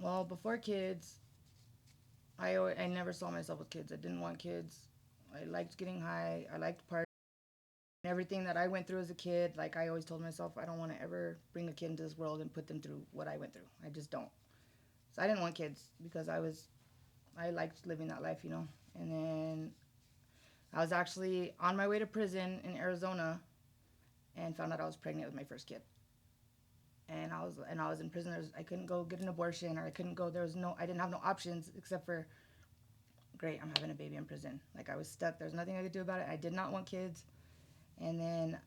Well, before kids, I never saw myself with kids. I didn't want kids. I liked getting high. I liked partying. Everything that I went through as a kid, like I always told myself, I don't want to ever bring a kid into this world and put them through what I went through. I just don't. So I didn't want kids because I liked living that life, you know. And then I was actually on my way to prison in Arizona and found out I was pregnant with my first kid. And I was in prison. I couldn't go get an abortion, or I couldn't go. There was no. I didn't have no options except for, great, I'm having a baby in prison. Like I was stuck. There's nothing I could do about it. I did not want kids. And then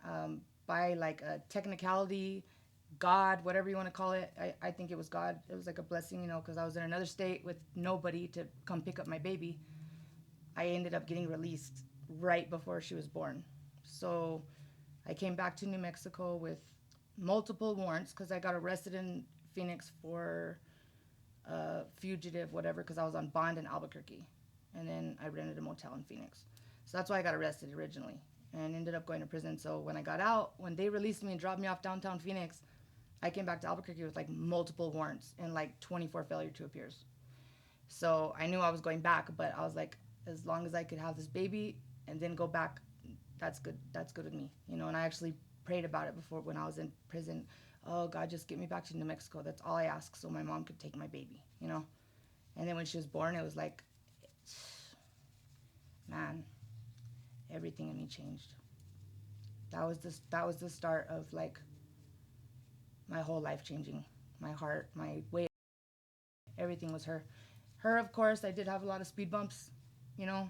by like a technicality, God, whatever you want to call it, I think it was God. It was like a blessing, you know, because I was in another state with nobody to come pick up my baby. I ended up getting released right before she was born. So I came back to New Mexico with multiple warrants because I got arrested in Phoenix for fugitive, whatever, because I was on bond in Albuquerque. And then I rented a motel in Phoenix. So that's why I got arrested originally and ended up going to prison. So when I got out, when they released me and dropped me off downtown Phoenix, I came back to Albuquerque with like multiple warrants and like 24 failure to appears. So I knew I was going back, but I was like, as long as I could have this baby and then go back, that's good. That's good with me, you know. And I actually prayed about it before when I was in prison. Oh God, just get me back to New Mexico. That's all I ask, so my mom could take my baby, you know. And then when she was born, it was like, man, everything in me changed. That was the start of like my whole life changing. My heart, my way, everything was her. Her, of course, I did have a lot of speed bumps, you know,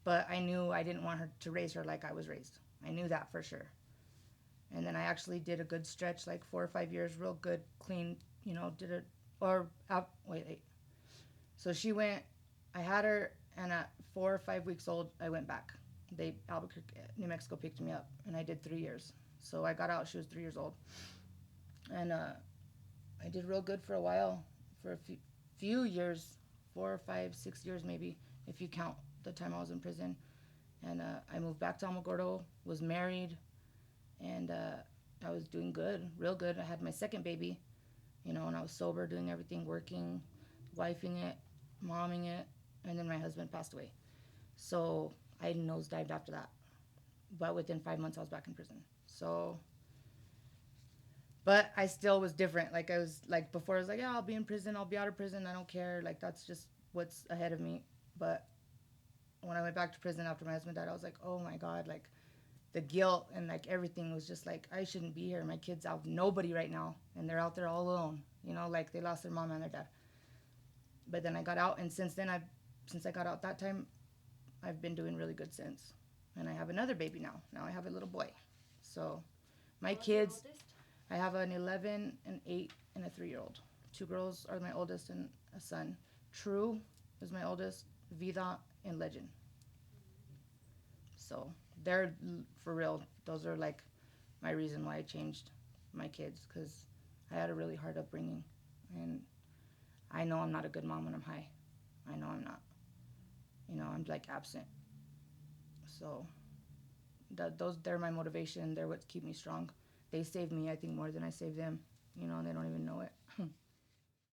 but I knew I didn't want her to raise her like I was raised. I knew that for sure. And then I actually did a good stretch, like 4 or 5 years, real good, clean, you know, did it, or, wait. So she went, I had her, and at 4 or 5 weeks old, I went back. Albuquerque, New Mexico picked me up, and I did 3 years. So I got out, she was 3 years old. And I did real good for a while, for a few years, 4 or 5, 6 years maybe, if you count the time I was in prison. And I moved back to Alamogordo, was married, and I was doing good, real good. I had my second baby, you know, and I was sober, doing everything, working, wifing it, momming it, and then my husband passed away. So I nosedived after that. But within 5 months, I was back in prison. So, but I still was different. Like I was like before, I was like, yeah, I'll be in prison, I'll be out of prison, I don't care. Like that's just what's ahead of me. But when I went back to prison after my husband died, I was like, oh my God, like the guilt and like everything was just like, I shouldn't be here. My kids have nobody right now, and they're out there all alone. You know, like they lost their mom and their dad. But then I got out, and since I got out that time, I've been doing really good since. And I have another baby now. Now I have a little boy. So my kids, I have an 11, an 8, and a 3-year-old. Two girls are my oldest, and a son. True is my oldest. Vida and Legend. So they're for real. Those are like my reason why I changed my kids, because I had a really hard upbringing, and I know I'm not a good mom when I'm high. I know I'm not. You know, I'm like absent. So they're my motivation. They're what keep me strong. They save me, I think, more than I save them. You know, and they don't even know it.